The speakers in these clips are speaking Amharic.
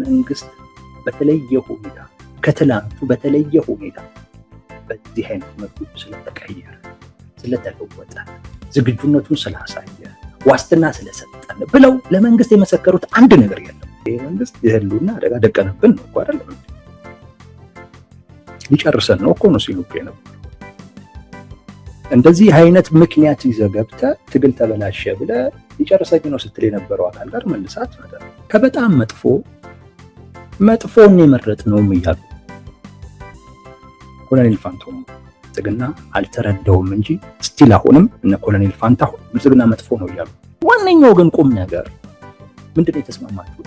መንግስት በተለየ ሁኔታ ከትላንቱ በተለየ ሁኔታ በዚህ አይነት መልኩ ስለተቀየረ ስለተለወጠ ዝግጁነቱን ስላሳየ ዋስትና ስለሰጠን ብለው ለመንግስት የመሰከሩት አንድ ነገር የለም። ይሄ መንግስት የህልውና አደጋ ደቀነብን ነው እኮ አይደለም፣ ሊጨርሰን ነው እኮ ነው ሲሉ ነበር። እንደዚህ አይነት ምክንያት ይዘህ ገብተህ ትግል ተበላሸ ብለህ ሊጨርሰኝ ነው ስትል የነበረው አካል ጋር መልሳት ነበር። ከበጣም መጥፎን የመረጥነውም እያሉ ኮሎኔል ፋንታሁን ብልጽግና አልተረዳውም እንጂ ስቲል አሁንም እነ ኮሎኔል ፋንታሁን ብልጽግና መጥፎ ነው እያሉ። ዋነኛው ግን ቁም ነገር ምንድነው የተስማማችሁ?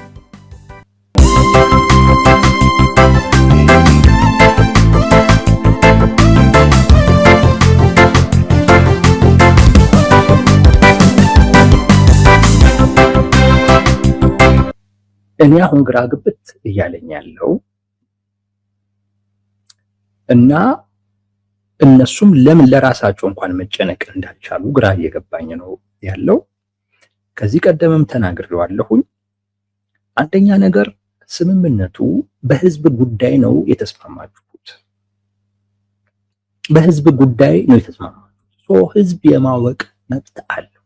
እኔ አሁን ግራ ግብት እያለኝ ያለው እና እነሱም ለምን ለራሳቸው እንኳን መጨነቅ እንዳልቻሉ ግራ እየገባኝ ነው ያለው። ከዚህ ቀደምም ተናግሬዋለሁኝ። አንደኛ ነገር ስምምነቱ በህዝብ ጉዳይ ነው የተስማማችሁት። በህዝብ ጉዳይ ነው የተስማማችሁት። ህዝብ የማወቅ መብት አለው።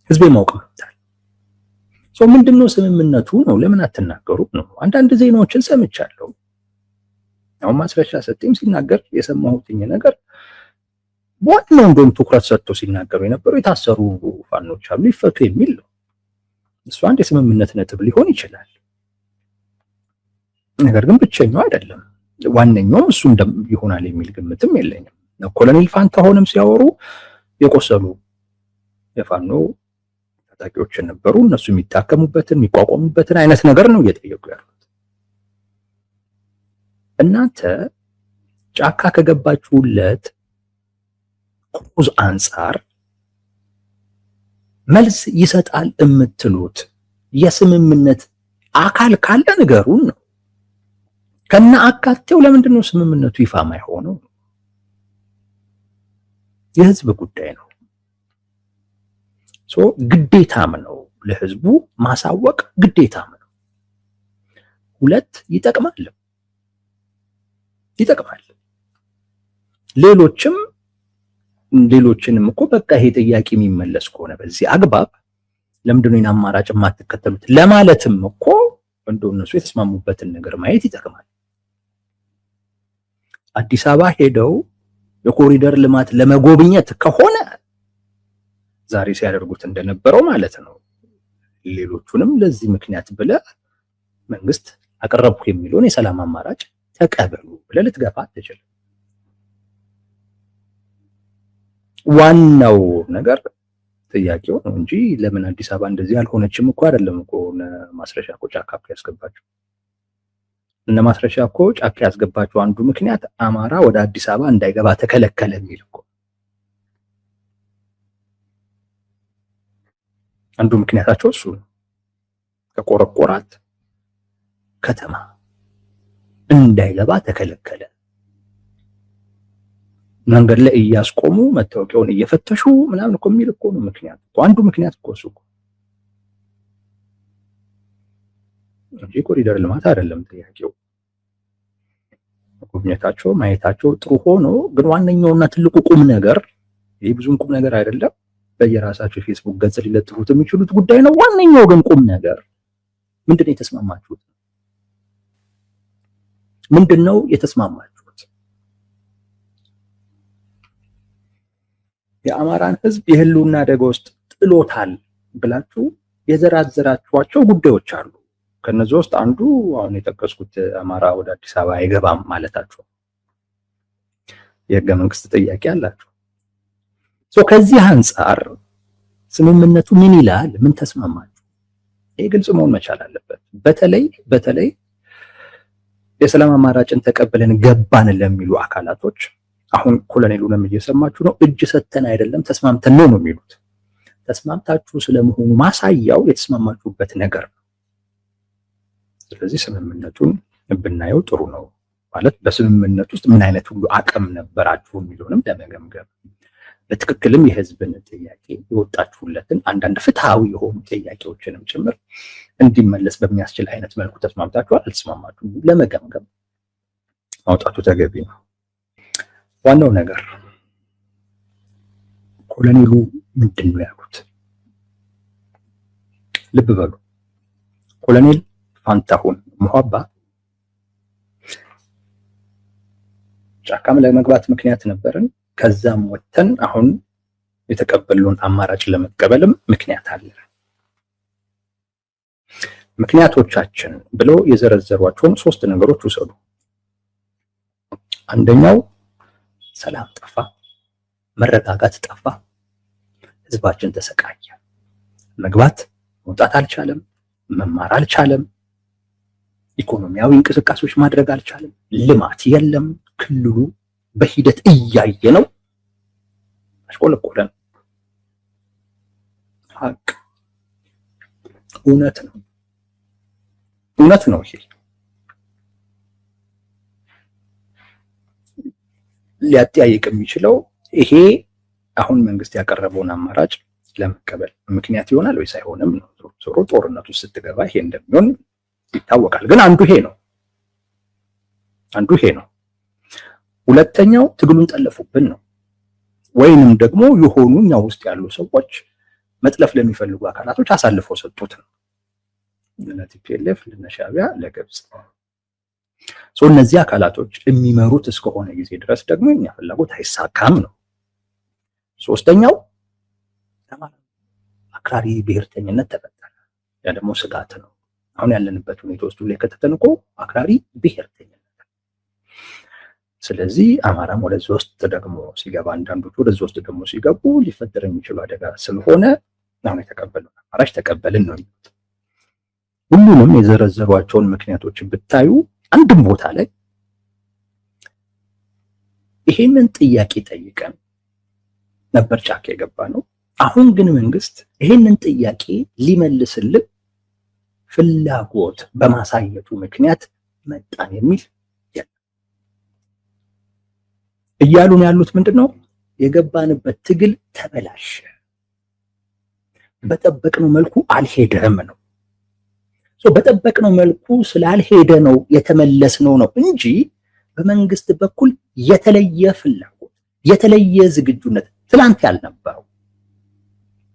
ህዝብ የማወቅ መብት አለው። ምንድነው ስምምነቱ ነው? ለምን አትናገሩ ነው? አንዳንድ ዜናዎችን ሰምቻለሁ። አሁን ማስረሻ ሰጤም ሲናገር የሰማሁትኝ ነገር ዋናው እንደውም ትኩረት ሰጥቶ ሲናገሩ የነበረው የታሰሩ ፋኖች አሉ ይፈቱ የሚል ነው። እሱ አንድ የስምምነት ነጥብ ሊሆን ይችላል። ነገር ግን ብቸኛው አይደለም። ዋነኛውም እሱ ይሆናል የሚል ግምትም የለኝም። ኮሎኔል ፋንታሁንም ሲያወሩ የቆሰሉ የፋኖ ታጣቂዎች ነበሩ። እነሱ የሚታከሙበትን የሚቋቋሙበትን አይነት ነገር ነው እየጠየቁ ያሉት። እናንተ ጫካ ከገባችሁለት ኮዝ አንጻር መልስ ይሰጣል የምትሉት የስምምነት አካል ካለ ንገሩን ነው። ከነ አካቴው ለምንድን ነው ስምምነቱ ይፋ ማይሆነው? የህዝብ ጉዳይ ነው። ግዴታም ነው ለህዝቡ ማሳወቅ ግዴታም ነው። ሁለት ይጠቅማል። ሌሎችንም እኮ በቃ ይሄ ጥያቄ የሚመለስ ከሆነ በዚህ አግባብ ለምንድን ነው አማራጭ የማትከተሉት ለማለትም እኮ እንደው እነሱ የተስማሙበትን ነገር ማየት ይጠቅማል። አዲስ አበባ ሄደው የኮሪደር ልማት ለመጎብኘት ከሆነ ዛሬ ሲያደርጉት እንደነበረው ማለት ነው። ሌሎቹንም ለዚህ ምክንያት ብለህ መንግስት አቀረብኩ የሚለውን የሰላም አማራጭ ተቀበሉ ብለህ ልትገፋ አትችልም። ዋናው ነገር ጥያቄው ነው እንጂ ለምን አዲስ አበባ እንደዚህ አልሆነችም እኮ አይደለም እኮ። ማስረሻ እኮ ጫካ ያስገባቸው እነ ማስረሻ እኮ ጫካ ያስገባቸው አንዱ ምክንያት አማራ ወደ አዲስ አበባ እንዳይገባ ተከለከለ የሚል እኮ አንዱ ምክንያታቸው እሱ ነው። ከቆረቆራት ከተማ እንዳይገባ ተከለከለ። መንገድ ላይ እያስቆሙ መታወቂያውን እየፈተሹ ምናምን እኮ የሚል እኮ ነው ምክንያት እኮ አንዱ ምክንያት እኮ እሱ እኮ እንጂ ኮሪደር ልማት አይደለም ጥያቄው። ጉብኝታቸው ማየታቸው ጥሩ ሆኖ ግን ዋነኛውና ትልቁ ቁም ነገር ይሄ ብዙም ቁም ነገር አይደለም። በየራሳቸው ፌስቡክ ገጽ ሊለጥፉት የሚችሉት ጉዳይ ነው። ዋነኛው ግን ቁም ነገር ምንድነው የተስማማችሁት? ምንድነው የተስማማችሁት? የአማራን ህዝብ የህልውና አደጋ ውስጥ ጥሎታል ብላችሁ የዘራዘራችኋቸው ጉዳዮች አሉ። ከነዚህ ውስጥ አንዱ አሁን የጠቀስኩት አማራ ወደ አዲስ አበባ አይገባም ማለታችሁ፣ የህገ መንግስት ጥያቄ አላችሁ። ከዚህ አንጻር ስምምነቱ ምን ይላል? ምን ተስማማችሁ? ይሄ ግልጽ መሆን መቻል አለበት። በተለይ የሰላም አማራጭን ተቀበለን ገባን ለሚሉ አካላቶች አሁን ኮሎኔሉንም እየሰማችሁ ነው። እጅ ሰተን አይደለም ተስማምተን ነው የሚሉት። ተስማምታችሁ ስለመሆኑ ማሳያው የተስማማችሁበት ነገር ነው። ስለዚህ ስምምነቱን ብናየው ጥሩ ነው ማለት በስምምነት ውስጥ ምን አይነት ሁሉ አቅም ነበራችሁ የሚለውንም ለመገምገም በትክክልም የህዝብን ጥያቄ የወጣችሁለትን አንዳንድ ፍትሃዊ የሆኑ ጥያቄዎችንም ጭምር እንዲመለስ በሚያስችል አይነት መልኩ ተስማምታችኋል፣ አልተስማማችሁም? ለመገምገም ማውጣቱ ተገቢ ነው። ዋናው ነገር ኮሎኔሉ ምንድን ነው ያሉት? ልብ በሉ። ኮሎኔል ፋንታሁን ሙሀባ ጫካም ለመግባት ምክንያት ነበርን፣ ከዛም ወጥተን አሁን የተቀበሉን አማራጭ ለመቀበልም ምክንያት አለ። ምክንያቶቻችን ብለው የዘረዘሯቸውን 3 ነገሮች ውሰዱ። አንደኛው ሰላም ጠፋ፣ መረጋጋት ጠፋ፣ ህዝባችን ተሰቃየ፣ መግባት መውጣት አልቻለም፣ መማር አልቻለም፣ ኢኮኖሚያዊ እንቅስቃሴዎች ማድረግ አልቻለም፣ ልማት የለም፣ ክልሉ በሂደት እያየ ነው አሽቆለቆለን። ሀቅ እውነት ነው፣ እውነት ነው። ይሄ ሊያጠያይቅ የሚችለው ይሄ አሁን መንግስት ያቀረበውን አማራጭ ለመቀበል ምክንያት ይሆናል ወይስ አይሆንም ነው። ዞሮ ጦርነቱ ስትገባ ይሄ እንደሚሆን ይታወቃል። ግን አንዱ ይሄ ነው። ሁለተኛው ትግሉን ጠለፉብን ነው። ወይንም ደግሞ የሆኑ እኛ ውስጥ ያሉ ሰዎች መጥለፍ ለሚፈልጉ አካላቶች አሳልፈው ሰጡት ነው። ለቲፒኤልኤፍ፣ ለሻዕቢያ፣ ለግብጽ። እነዚህ አካላቶች የሚመሩት እስከሆነ ጊዜ ድረስ ደግሞ የኛ ፍላጎት አይሳካም ነው። ሶስተኛው አክራሪ ብሔርተኝነት ተፈጠረ። ያ ደግሞ ስጋት ነው። አሁን ያለንበት ሁኔታ ውስጥ ላይ ከተተንቆ አክራሪ ብሔርተኝነት። ስለዚህ አማራም ወደዚህ ውስጥ ደግሞ ሲገባ፣ አንዳንዶቹ ወደዚህ ውስጥ ደግሞ ሲገቡ ሊፈጠር የሚችሉ አደጋ ስለሆነ አሁን የተቀበሉን አማራጭ ተቀበልን ነው። ሁሉንም የዘረዘሯቸውን ምክንያቶች ብታዩ አንድም ቦታ ላይ ይሄንን ጥያቄ ጠይቀን ነበር ጫካ የገባ ነው። አሁን ግን መንግስት ይሄንን ጥያቄ ሊመልስልን ፍላጎት በማሳየቱ ምክንያት መጣን የሚል እያሉን ያሉት ምንድነው? የገባንበት ትግል ተበላሸ፣ በጠበቅነው መልኩ አልሄደም ነው። በጠበቅነው መልኩ ስላልሄደ ነው የተመለስነው ነው እንጂ በመንግስት በኩል የተለየ ፍላጎት የተለየ ዝግጁነት ትላንት ያልነበረው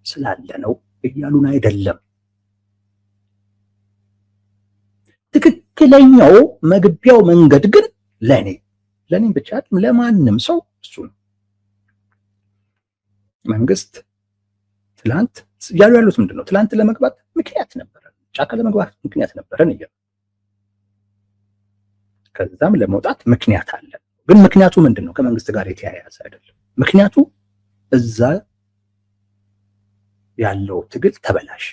ስላለ ነው እያሉን አይደለም። ትክክለኛው መግቢያው መንገድ ግን ለኔም ብቻ ለማንም ሰው እሱ ነው። መንግስት ትላንት ያሉት ምንድነው? ትላንት ለመግባት ምክንያት ነበረን፣ ጫካ ለመግባት ምክንያት ነበረን እያሉ ከዛም ለመውጣት ምክንያት አለ። ግን ምክንያቱ ምንድነው? ከመንግስት ጋር የተያያዘ አይደለም። ምክንያቱ እዛ ያለው ትግል ተበላሸ፣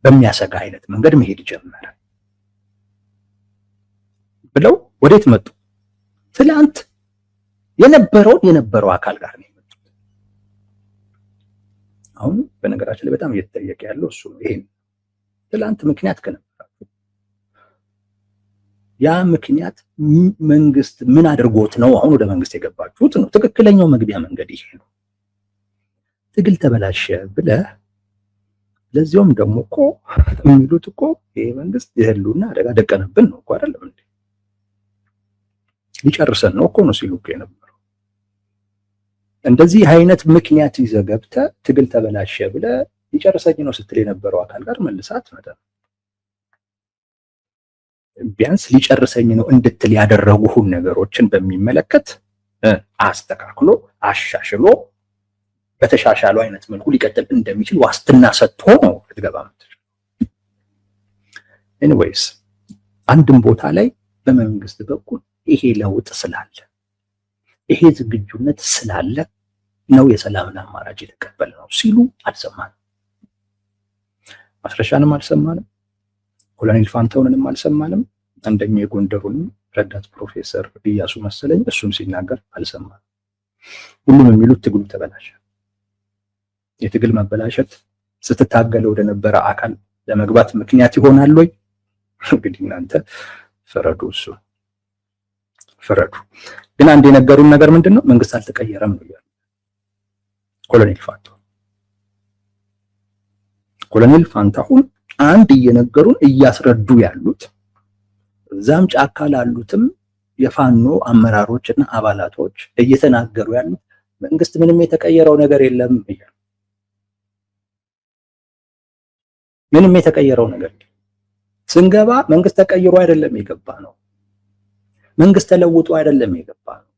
በሚያሰጋ አይነት መንገድ መሄድ ጀመረ ብለው ወዴት መጡ? ትላንት የነበረው አካል ጋር ነው የመጡት። አሁን በነገራችን ላይ በጣም እየተጠየቀ ያለው እሱ ነው። ይሄን ትላንት ምክንያት ከነበራችሁ ያ ምክንያት መንግስት ምን አድርጎት ነው አሁን ወደ መንግስት የገባችሁት ነው። ትክክለኛው መግቢያ መንገድ ይሄ ነው። ትግል ተበላሸ ብለህ ለዚያውም ደግሞ እኮ የሚሉት እኮ ይሄ መንግስት የህልውና አደጋ ደቀነብን ነው እኮ አይደለም እንዴ? ሊጨርሰን ነው እኮ ነው ሲሉ የነበረው። እንደዚህ አይነት ምክንያት ይዘህ ገብተህ ትግል ተበላሸ ብለህ ሊጨርሰኝ ነው ስትል የነበረው አካል ጋር መልሳት መጠን ቢያንስ ሊጨርሰኝ ነው እንድትል ያደረጉህን ነገሮችን በሚመለከት አስተካክሎ አሻሽሎ በተሻሻሉ አይነት መልኩ ሊቀጥል እንደሚችል ዋስትና ሰጥቶ ነው ልትገባ የምትችለው። ኤኒዌይስ አንድም ቦታ ላይ በመንግስት በኩል ይሄ ለውጥ ስላለ ይሄ ዝግጁነት ስላለ ነው የሰላምን አማራጭ የተቀበለ ነው ሲሉ አልሰማንም። ማስረሻንም አልሰማንም፣ ኮሎኔል ፋንታሁንንም አልሰማንም። አንደኛ የጎንደሩንም ረዳት ፕሮፌሰር እያሱ መሰለኝ እሱም ሲናገር አልሰማንም። ሁሉም የሚሉት ትግሉ ተበላሸ። የትግል መበላሸት ስትታገለው ወደ ነበረ አካል ለመግባት ምክንያት ይሆናል ወይ? እንግዲህ እናንተ ፍረዱ፣ እሱ ፍረዱ። ግን አንድ የነገሩን ነገር ምንድነው? መንግስት አልተቀየረም ነው ያለው። ኮሎኔል ፋንታሁን አንድ እየነገሩን እያስረዱ ያሉት እዛም ጫካ ላሉትም የፋኖ አመራሮች እና አባላቶች እየተናገሩ ያሉት መንግስት ምንም የተቀየረው ነገር የለም እያሉ ምንም የተቀየረው ነገር ስንገባ መንግስት ተቀይሮ አይደለም የገባ ነው። መንግስት ተለውጦ አይደለም የገባ ነው።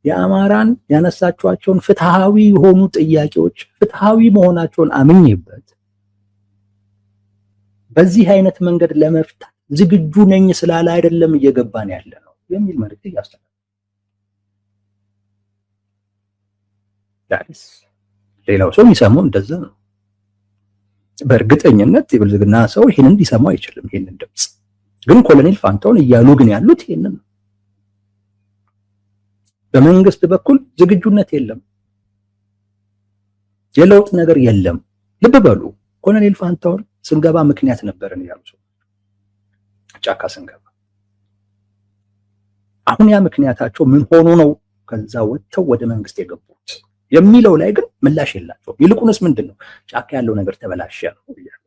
የአማራን ያነሳቸዋቸውን ፍትሃዊ የሆኑ ጥያቄዎች ፍትሃዊ መሆናቸውን አምኜበት በዚህ አይነት መንገድ ለመፍታት ዝግጁ ነኝ ስላለ አይደለም እየገባን ያለ ነው የሚል መልእክት ያስተላልፋል። ዳሪስ ሌላው ሰው የሚሰማው እንደዛ ነው። በእርግጠኝነት የብልጽግና ሰው ይሄንን ሊሰማ አይችልም። ይሄንን ድምጽ ግን ኮሎኔል ፋንታሁን እያሉ ግን ያሉት ይሄንን ነው። በመንግስት በኩል ዝግጁነት የለም፣ የለውጥ ነገር የለም። ልብ በሉ ኮሎኔል ፋንታሁን ስንገባ ምክንያት ነበረን ያሉ ሰው ጫካ ስንገባ አሁን ያ ምክንያታቸው ምን ሆኖ ነው ከዛ ወጥተው ወደ መንግስት የገቡት የሚለው ላይ ግን ምላሽ የላቸውም። ይልቁንስ ምንድነው ጫካ ያለው ነገር ተበላሸ ነው ይላል።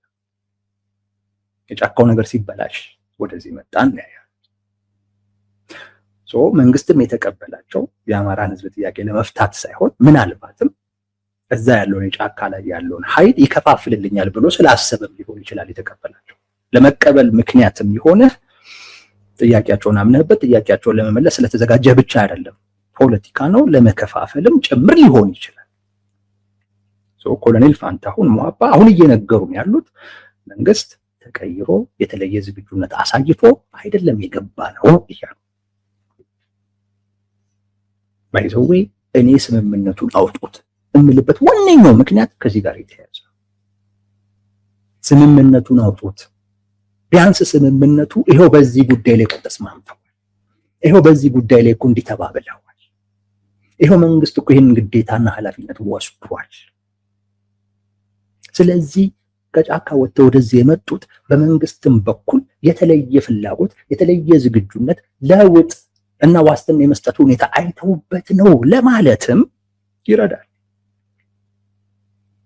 የጫካው ነገር ሲበላሽ ወደዚህ መጣን ነው። መንግስትም የተቀበላቸው የአማራን ህዝብ ጥያቄ ለመፍታት ሳይሆን ምናልባትም እዛ ያለውን የጫካ ላይ ያለውን ኃይል ይከፋፍልልኛል ብሎ ስላሰበም ሊሆን ይችላል የተቀበላቸው። ለመቀበል ምክንያትም የሆነ ጥያቄያቸውን አምነህበት ጥያቄያቸውን ለመመለስ ስለተዘጋጀ ብቻ አይደለም፣ ፖለቲካ ነው፣ ለመከፋፈልም ጭምር ሊሆን ይችላል። ኮሎኔል ፋንታሁን ሞአባ አሁን እየነገሩን ያሉት መንግስት ተቀይሮ የተለየ ዝግጁነት አሳይቶ አይደለም የገባ ነው እያሉ ባይዘዌ እኔ ስምምነቱን አውጡት እምልበት ዋነኛው ምክንያት ከዚህ ጋር የተያያዘ ስምምነቱን አውጡት። ቢያንስ ስምምነቱ ይሄው በዚህ ጉዳይ ላይ ተስማምተዋል፣ ይሄው በዚህ ጉዳይ ላይ እኮ እንዲተባበላዋል፣ ይሄው መንግስት እኮ ይሄን ግዴታና ኃላፊነት ወስዷል። ስለዚህ ከጫካ ወጥተው ወደዚህ የመጡት በመንግስትም በኩል የተለየ ፍላጎት የተለየ ዝግጁነት ለውጥ እና ዋስትና የመስጠት ሁኔታ አይተውበት ነው ለማለትም ይረዳል።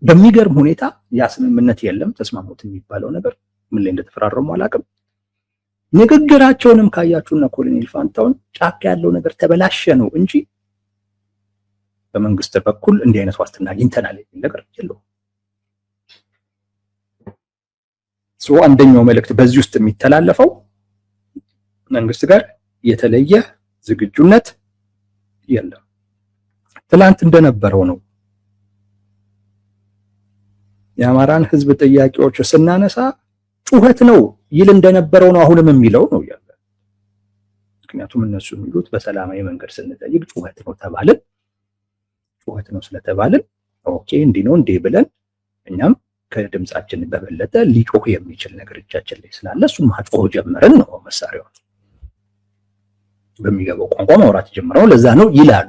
በሚገርም ሁኔታ ያ ስምምነት የለም ተስማሙት የሚባለው ነገር ምን ላይ እንደተፈራረሙ አላውቅም። ንግግራቸውንም ካያችሁና ኮሎኔል ፋንታሁን ጫካ ያለው ነገር ተበላሸ ነው እንጂ በመንግስት በኩል እንዲህ አይነት ዋስትና አግኝተናል የሚል ነገር የለውም። አንደኛው መልእክት በዚህ ውስጥ የሚተላለፈው መንግስት ጋር የተለየ ዝግጁነት የለም፣ ትላንት እንደነበረው ነው። የአማራን ህዝብ ጥያቄዎች ስናነሳ ጩኸት ነው ይል እንደነበረው ነው አሁንም የሚለው ነው ያለ። ምክንያቱም እነሱ የሚሉት በሰላማዊ መንገድ ስንጠይቅ ጩኸት ነው ተባልን። ጩኸት ነው ስለተባልን ኦኬ እንዲህ ነው እንዴ ብለን እኛም ከድምጻችን በበለጠ ሊጮህ የሚችል ነገር እጃችን ላይ ስላለ እሱን ማጮህ ጀመርን ነው። መሳሪያው በሚገባው ቋንቋ ማውራት ጀመረው። ለዛ ነው ይላሉ።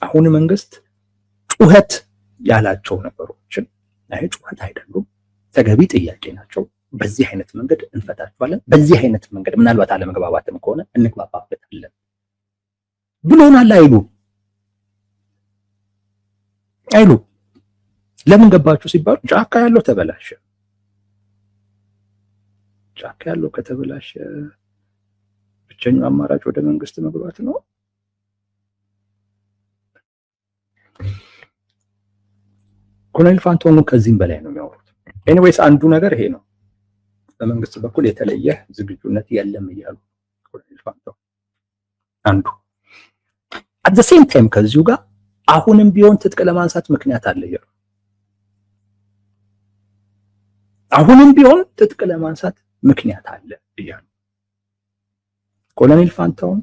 አሁን መንግስት ጩኸት ያላቸው ነገሮችን አይ ጩኸት አይደሉም፣ ተገቢ ጥያቄ ናቸው፣ በዚህ አይነት መንገድ እንፈታቸዋለን፣ በዚህ አይነት መንገድ ምናልባት አለመግባባትም ከሆነ እንግባባበታለን ብሎናል አይሉ። ለምን ገባችሁ ሲባሉ ጫካ ያለው ተበላሸ። ጫካ ያለው ከተበላሸ ብቸኛው አማራጭ ወደ መንግስት መግባት ነው። ኮሎኔል ፋንታሁን ከዚህም በላይ ነው የሚያወሩት። ኤኒዌይስ አንዱ ነገር ይሄ ነው፣ በመንግስት በኩል የተለየ ዝግጁነት የለም እያሉ ኮሎኔል ፋንታሁን አንዱ አት ዘ ሴም ታይም ከዚሁ ጋር አሁንም ቢሆን ትጥቅ ለማንሳት ምክንያት አለ እያሉ አሁንም ቢሆን ትጥቅ ለማንሳት ምክንያት አለ እያሉ ኮሎኔል ፋንታሁን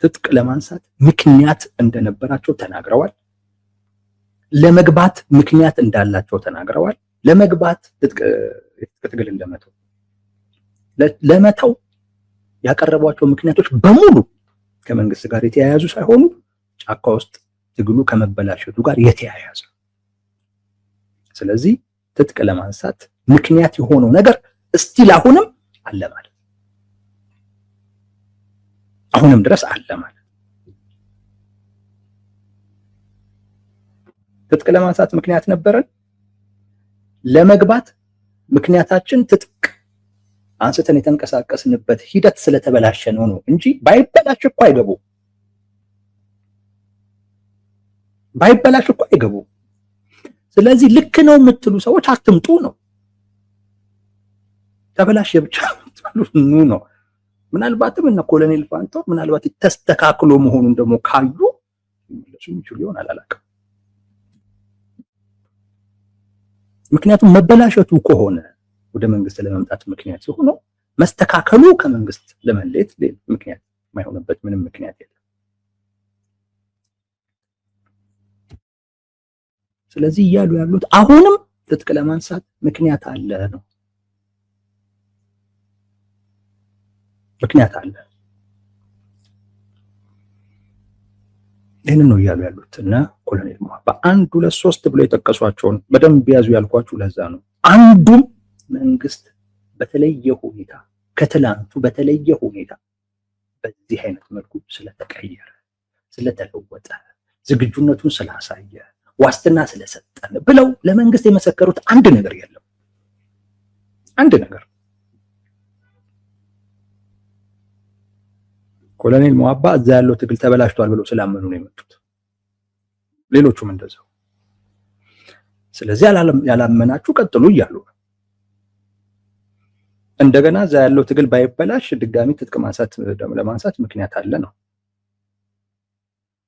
ትጥቅ ለማንሳት ምክንያት እንደነበራቸው ተናግረዋል። ለመግባት ምክንያት እንዳላቸው ተናግረዋል። ለመግባት ትግል ለመተው ያቀረቧቸው ምክንያቶች በሙሉ ከመንግስት ጋር የተያያዙ ሳይሆኑ ጫካ ውስጥ ትግሉ ከመበላሸቱ ጋር የተያያዘ። ስለዚህ ትጥቅ ለማንሳት ምክንያት የሆነው ነገር እስቲል አሁንም አለ ማለት አሁንም ድረስ አለ ማለት ትጥቅ ለማንሳት ምክንያት ነበረን። ለመግባት ምክንያታችን ትጥቅ አንስተን የተንቀሳቀስንበት ሂደት ስለተበላሸ ነው እንጂ ባይበላሽ እኮ አይገቡ ስለዚህ ልክ ነው የምትሉ ሰዎች አትምጡ ነው። ተበላሽ ብቻ ኑ ነው። ምናልባትም እነ ኮሎኔል ፋንታሁን ምናልባት ተስተካክሎ መሆኑን ደግሞ ካዩ ሊመለሱ ይችላል ይሆናል አላውቅም። ምክንያቱም መበላሸቱ ከሆነ ወደ መንግስት ለመምጣት ምክንያት ሲሆነው መስተካከሉ ከመንግስት ለመለየት ምክንያት የማይሆንበት ምንም ምክንያት የለም። ስለዚህ እያሉ ያሉት አሁንም ትጥቅ ለማንሳት ምክንያት አለ ነው። ምክንያት አለ። ይህንን ነው እያሉ ያሉት እና ኮሎኔል ሞሀባ 1 2 3 ብሎ የጠቀሷቸውን በደንብ ያዙ ያልኳችሁ ለዛ ነው። አንዱም መንግስት በተለየ ሁኔታ ከትላንቱ በተለየ ሁኔታ በዚህ አይነት መልኩ ስለተቀየረ ስለተለወጠ ዝግጁነቱን ስላሳየ ዋስትና ስለሰጠን ብለው ለመንግስት የመሰከሩት አንድ ነገር የለም። አንድ ነገር ኮሎኔል ሞሀባ እዛ ያለው ትግል ተበላሽቷል ብለው ስላመኑ ነው የመጡት። ሌሎቹም እንደዛው። ስለዚህ ያላመናችሁ ቀጥሉ እያሉ ነው። እንደገና እዛ ያለው ትግል ባይበላሽ ድጋሚ ትጥቅ ለማንሳት ምክንያት አለ ነው።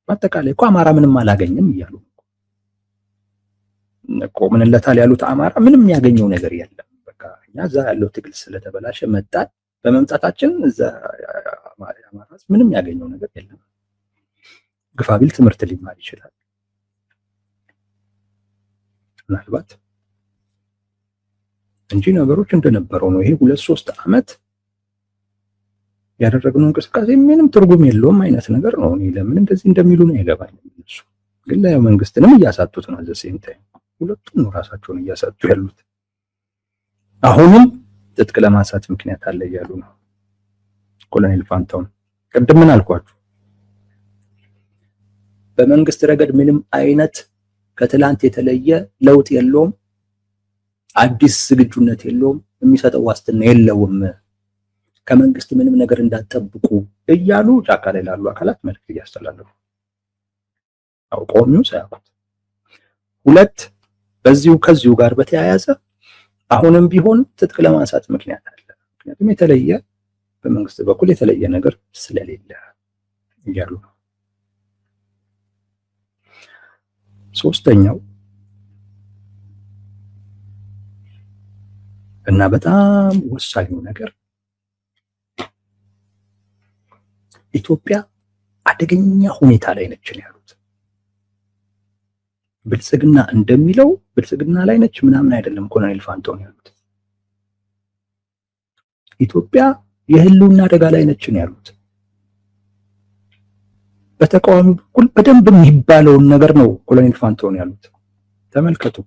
በአጠቃላይ እኮ አማራ ምንም አላገኘም እያሉ እኮ ምንለታል ያሉት አማራ ምንም ያገኘው ነገር የለም። በቃ እኛ እዛ ያለው ትግል ስለተበላሸ መጣን። በመምጣታችን እዛ አማራ ምንም ያገኘው ነገር የለም። ግፋቢል ትምህርት ሊማር ይችላል ምናልባት እንጂ ነገሮች እንደነበረው ነው። ይሄ 2-3 ዓመት ያደረግነው እንቅስቃሴ ምንም ትርጉም የለውም አይነት ነገር ነው። እኔ ለምን እንደዚህ እንደሚሉ ነው አይገባኝም። እነሱ ግን ላይ መንግስትንም እያሳጡት ነው። ዘሴም ታይም ሁለቱም ነው ራሳቸውን እያሳጡ ያሉት። አሁንም ትጥቅ ለማንሳት ምክንያት አለ እያሉ ነው ኮሎኔል ፋንታሁን። ቅድም ምን አልኳችሁ? በመንግስት ረገድ ምንም አይነት ከትላንት የተለየ ለውጥ የለውም፣ አዲስ ዝግጁነት የለውም፣ የሚሰጠው ዋስትና የለውም፣ ከመንግስት ምንም ነገር እንዳትጠብቁ እያሉ ጫካ ላይ ላሉ አካላት መልዕክት እያስተላለፉ አውቀውም ሳያውቁት። 2 ከዚሁ ጋር በተያያዘ አሁንም ቢሆን ትጥቅ ለማንሳት ምክንያት አለ። ምክንያቱም የተለየ በመንግስት በኩል የተለየ ነገር ስለሌለ እያሉ ነው። 3ኛው እና በጣም ወሳኙ ነገር ኢትዮጵያ አደገኛ ሁኔታ ላይ ነች ያሉት። ብልጽግና እንደሚለው ብልጽግና ላይ ነች ምናምን አይደለም ኮሎኔል ፋንታሁን ያሉት። ኢትዮጵያ የህልውና አደጋ ላይ ነች ያሉት። በተቃዋሚ በኩል በደንብ የሚባለውን ነገር ነው ኮሎኔል ፋንታሁን ያሉት። ተመልከቱ።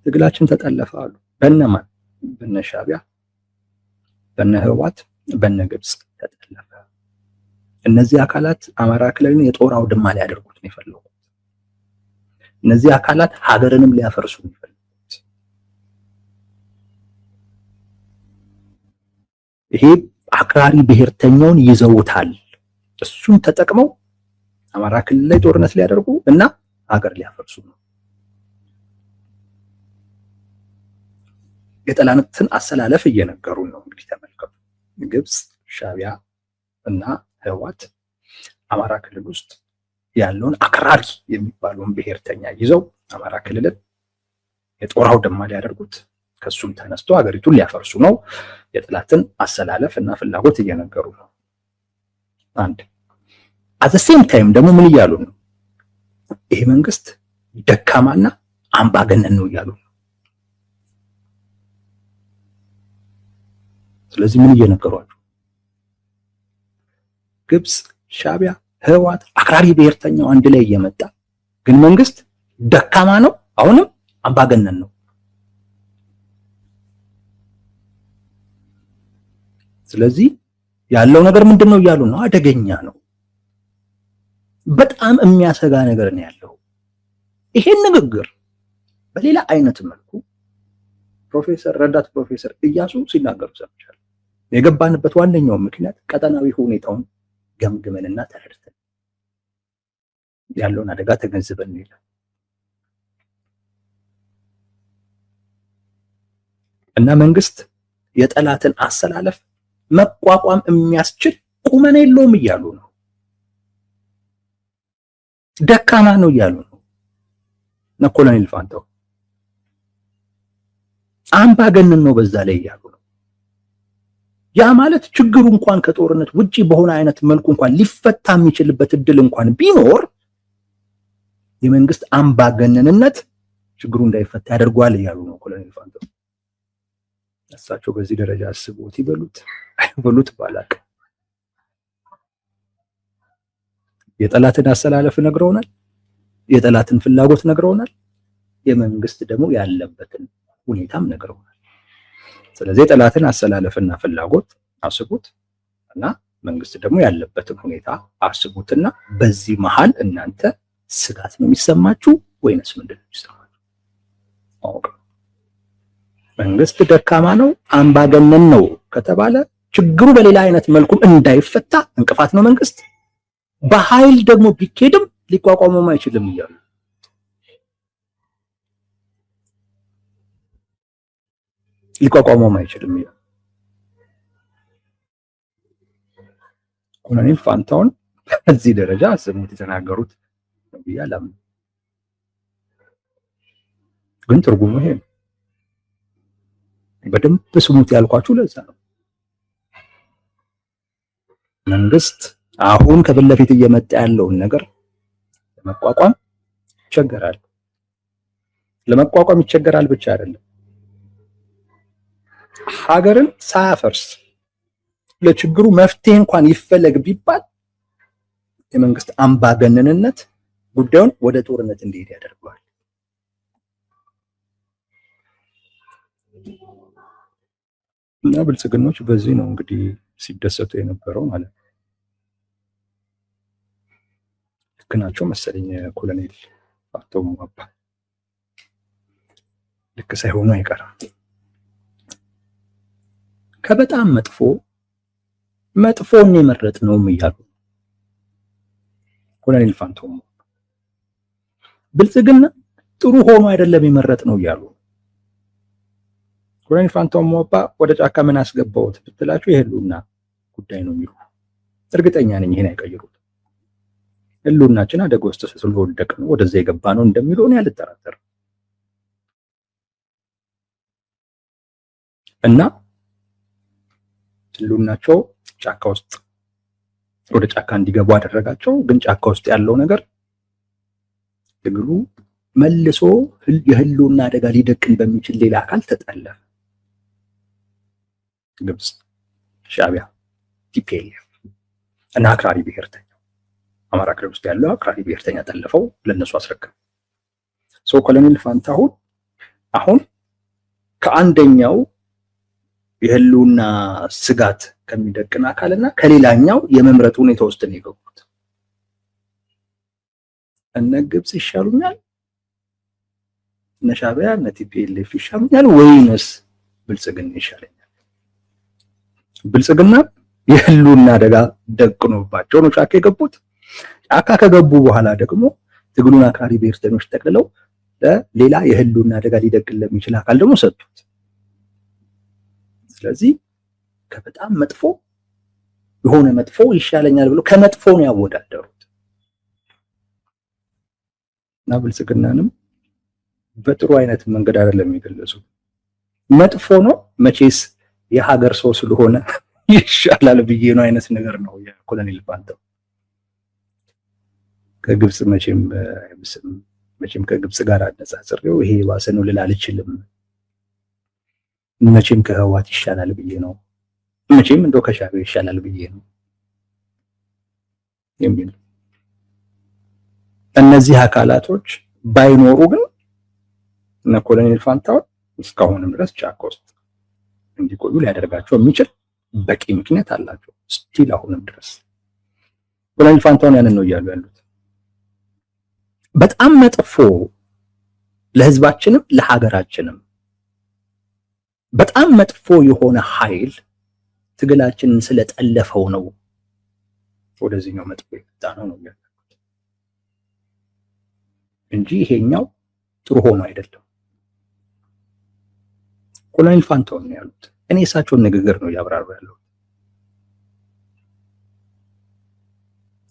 ትግላችን ተጠለፈ አሉ። በእነማን? በነ ሻዕቢያ፣ በነ ህወሓት፣ በነ ግብጽ ተጠለፈ። እነዚህ አካላት አማራ ክልልን የጦር አውድማ ሊያደርጉት ነው የፈለጉት። እነዚህ አካላት ሀገርንም ሊያፈርሱ ነው የፈለጉት። ይሄ አክራሪ ብሔርተኛውን ይዘውታል። እሱን ተጠቅመው አማራ ክልል ላይ ጦርነት ሊያደርጉ እና ሀገር ሊያፈርሱ ነው። የጠላትን አሰላለፍ እየነገሩ ነው። እንግዲህ ተመልከቱ። ግብጽ፣ ሻዕቢያ እና ህወሓት አማራ ክልል ውስጥ ያለውን አክራሪ የሚባለውን ብሔርተኛ ይዘው አማራ ክልልን የጦር አውድማ ሊያደርጉት ከሱም ተነስቶ ሀገሪቱን ሊያፈርሱ ነው። የጠላትን አሰላለፍ እና ፍላጎት እየነገሩ ነው። አንድ አት ሴም ታይም ደግሞ ምን እያሉ ነው? ይሄ መንግስት ደካማና አምባገነን ነው እያሉ ነው። ስለዚህ ምን እየነገሯቸው? ግብጽ፣ ሻዕቢያ፣ ህወሓት አክራሪ ብሔርተኛው አንድ ላይ እየመጣ ግን መንግስት ደካማ ነው፣ አሁንም አምባገነን ነው። ስለዚህ ያለው ነገር ምንድን ነው እያሉ ነው? አደገኛ ነው። በጣም የሚያሰጋ ነገር ነው ያለው። ይሄን ንግግር በሌላ አይነት መልኩ ረዳት ፕሮፌሰር እያሱ ሲናገሩ ሰምቻለሁ። የገባንበት ዋነኛው ምክንያት ቀጠናዊ ሁኔታውን ገምግመንና ተረድተን ያለውን አደጋ ተገንዝበን ይላል እና መንግስት የጠላትን አሰላለፍ መቋቋም የሚያስችል ቁመና የለውም እያሉ ነው። ደካማ ነው እያሉ ነው። ኮሎኔል ፋንታው አምባገነን ነው በዛ ላይ እያሉ ነው። ያ ማለት ችግሩ እንኳን ከጦርነት ውጪ በሆነ አይነት መልኩ እንኳን ሊፈታ የሚችልበት እድል እንኳን ቢኖር የመንግስት አምባገነንነት ችግሩ እንዳይፈታ ያደርገዋል እያሉ ነው ኮሎኔል ፋንታው። እሳቸው በዚህ ደረጃ አስቡት ይበሉት አይበሉት ባላቅም የጠላትን አሰላለፍ ነግረውናል። የጠላትን ፍላጎት ነግረውናል። የመንግስት ደግሞ ያለበትን ሁኔታም ነግረውናል። ስለዚህ የጠላትን አሰላለፍና ፍላጎት አስቡት እና መንግስት ደግሞ ያለበትን ሁኔታ አስቡትና በዚህ መሃል እናንተ ስጋት ነው የሚሰማችሁ ወይንስ ምንድን ነው የሚሰማችሁ? አውቀ መንግስት ደካማ ነው አምባገነን ነው ከተባለ ችግሩ በሌላ አይነት መልኩም እንዳይፈታ እንቅፋት ነው መንግስት። በኃይል ደግሞ ቢኬድም ሊቋቋመው አይችልም እያሉ ሊቋቋመው አይችልም እያሉ ኮሎኔል ፋንታውን በዚህ ደረጃ ስሙት የተናገሩት ነው ብዬ አላምንም። ግን ትርጉሙ ይሄ ነው። በደንብ ስሙት ያልኳችሁ ለዛ ነው። መንግስት አሁን ከፊት ለፊት እየመጣ ያለውን ነገር ለመቋቋም ይቸገራል። ለመቋቋም ይቸገራል ብቻ አይደለም፣ ሀገርን ሳያፈርስ ለችግሩ መፍትሄ እንኳን ይፈለግ ቢባል የመንግስት አምባገነንነት ጉዳዩን ወደ ጦርነት እንዲሄድ ያደርገዋል። እና ብልጽግኖች በዚህ ነው እንግዲህ ሲደሰቱ የነበረው ማለት ነው። ልክ ናቸው መሰለኝ ኮሎኔል ፋንታው ሞአባ ልክ ሳይሆኑ አይቀርም። ከበጣም መጥፎን የመረጥ ነው እያሉ ኮሎኔል ፋንታው ሞአባ ብልጽግና ጥሩ ሆኖ አይደለም የመረጥ ነው እያሉ ኮሎኔል ፋንታው ሞአባ ወደ ጫካ ምን አስገባውት ብትላችሁ የህልውና ጉዳይ ነው የሚሉ እርግጠኛ ነኝ ይሄን አይቀይሩት። ህልውናችን አደጋ ውስጥ ስለወደቀ ነው ወደዛ የገባ ነው እንደሚለው እኔ አልጠራጠርም። እና ህልውናቸው ጫካ ውስጥ ወደ ጫካ እንዲገቡ አደረጋቸው። ግን ጫካ ውስጥ ያለው ነገር ትግሉ መልሶ የህልውና አደጋ ሊደቅን በሚችል ሌላ አካል ተጠለፈ። ግብጽ፣ ሻዕቢያ፣ ቲፒኤልኤፍ እና አክራሪ ብሔርተኛ አማራ ክልል ውስጥ ያለው አክራሪ ብሔርተኛ ጠለፈው ለነሱ አስረከበ። ኮሎኔል ፋንታው አሁን ከአንደኛው የህልውና ስጋት ከሚደቅን አካልና ከሌላኛው የመምረጥ ሁኔታ ውስጥ ነው የገቡት። እነ ግብጽ ይሻሉኛል፣ እነ ሻዕቢያ እነ ቲፒኤልኤፍ ይሻሉኛል ወይንስ ብልጽግና ይሻለኛል? ብልጽግና የህልውና አደጋ ደቅኖባቸው ነው ጫካ የገቡት። ጫካ ከገቡ በኋላ ደግሞ ትግሉን አክራሪ ብሔርተኞች ጠቅልለው ለሌላ የህልውና አደጋ ሊደቅን ለሚችል አካል ደግሞ ሰጡት። ስለዚህ ከበጣም መጥፎ የሆነ መጥፎ ይሻለኛል ብሎ ከመጥፎ ነው ያወዳደሩት እና ብልጽግናንም በጥሩ አይነት መንገድ አይደለም የሚገለጹት። መጥፎ ነው መቼስ የሀገር ሰው ስለሆነ ይሻላል ብዬ ነው አይነት ነገር ነው የኮሎኔል ፋንታው። ከግብጽ መቼም ከግብጽ ጋር አነጻጽሬው ይሄ ባሰ ነው ልል አልችልም። መቼም ከህወሓት ይሻላል ብዬ ነው፣ መቼም እንደው ከሻዕቢያ ይሻላል ብዬ ነው የሚል እነዚህ አካላቶች ባይኖሩ ግን እነ ኮሎኔል ፋንታው እስካሁንም ድረስ ጫካ ውስጥ እንዲቆዩ ሊያደርጋቸው የሚችል በቂ ምክንያት አላቸው። ስቲል አሁንም ድረስ ኮሎኔል ፋንታውን ያንን ነው እያሉ ያሉት። በጣም መጥፎ ለህዝባችንም ለሀገራችንም በጣም መጥፎ የሆነ ኃይል ትግላችንን ስለጠለፈው ነው ወደዚህኛው መጥፎ የመጣ ነው ያልኩት እንጂ ይሄኛው ጥሩ ሆኖ አይደለም። ኮሎኔል ፋንታሁን ነው ያሉት። እኔ እሳቸውን ንግግር ነው ያብራሩ ያለው።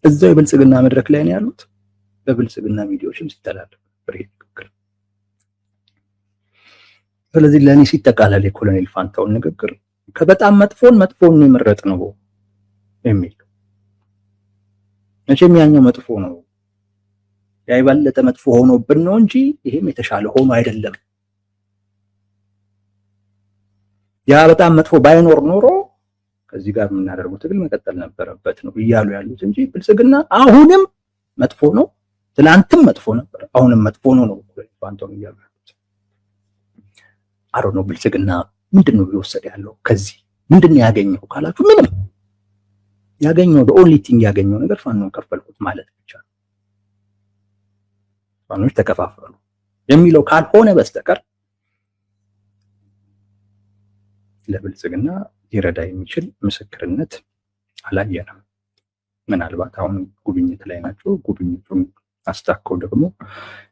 እዛው የብልጽግና መድረክ ላይ ነው ያሉት። በብልጽግና ሚዲያዎችም ሲተላለፍ ነበር ይሄ ንግግር። ስለዚህ ለኔ ሲጠቃለል የኮሎኔል ፋንታሁን ንግግር ከበጣም መጥፎን የመረጥ ነው የሚል መቼም ያኛው መጥፎ ነው ያይባለተ መጥፎ ሆኖብን ነው እንጂ ይሄም የተሻለ ሆኖ አይደለም። ያ በጣም መጥፎ ባይኖር ኖሮ ከዚህ ጋር የምናደርገው ትግል መቀጠል ነበረበት ነው እያሉ ያሉት እንጂ ብልጽግና አሁንም መጥፎ ነው፣ ትላንትም መጥፎ ነበር፣ አሁንም መጥፎ ነው ኮሎኔል ፋንታሁን እያሉ ያሉት። አሮ ነው ብልጽግና ምንድነው እየወሰደ ያለው? ከዚህ ምንድነው ያገኘው ካላችሁ ምንም ያገኘው ኦንሊ ቲንግ ያገኘው ነገር ፋኖን ከፈልኩት ማለት ብቻ ነው። ፋኖች ተከፋፈሉ የሚለው ካልሆነ በስተቀር ለብልጽግና ሊረዳ የሚችል ምስክርነት አላየንም። ምናልባት አሁን ጉብኝት ላይ ናቸው። ጉብኝቱን አስታከው ደግሞ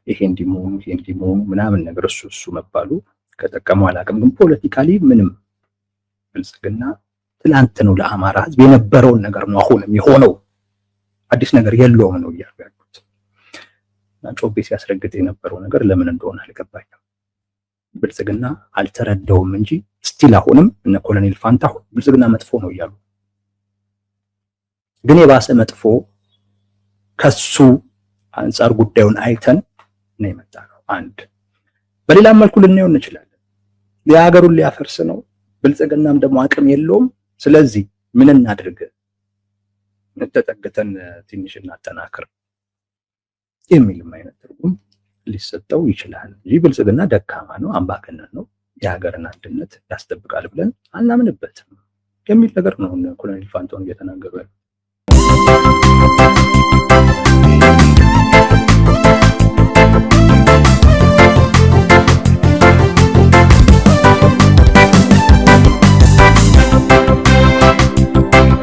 ይሄ እንዲሞኑ ምናምን ነገር እሱ መባሉ ከጠቀመው አላውቅም። ግን ፖለቲካሊ ምንም ብልጽግና ትላንት ነው ለአማራ ህዝብ የነበረውን ነገር ነው አሁንም የሆነው፣ አዲስ ነገር የለውም ነው እያሉ ያሉት። ጮቤ ሲያስረግጥ የነበረው ነገር ለምን እንደሆነ አልገባኝም። ብልጽግና አልተረዳውም እንጂ ስቲል አሁንም እነ ኮሎኔል ፋንታሁን ብልጽግና መጥፎ ነው እያሉ ግን የባሰ መጥፎ ከሱ አንፃር ጉዳዩን አይተን ነው የመጣ ነው። አንድ በሌላም መልኩ ልናየው እንችላለን። የሀገሩን ሊያፈርስ ነው፣ ብልጽግናም ደግሞ አቅም የለውም። ስለዚህ ምን እናድርግ? እንተጠግተን ትንሽ እናጠናክር የሚልም አይነት ትርጉም ሊሰጠው ይችላል እንጂ ብልጽግና ደካማ ነው፣ አምባገነን ነው፣ የሀገርን አንድነት ያስጠብቃል ብለን አናምንበትም የሚል ነገር ነው ኮሎኔል ፋንታሁን እየተናገሩ ያለው።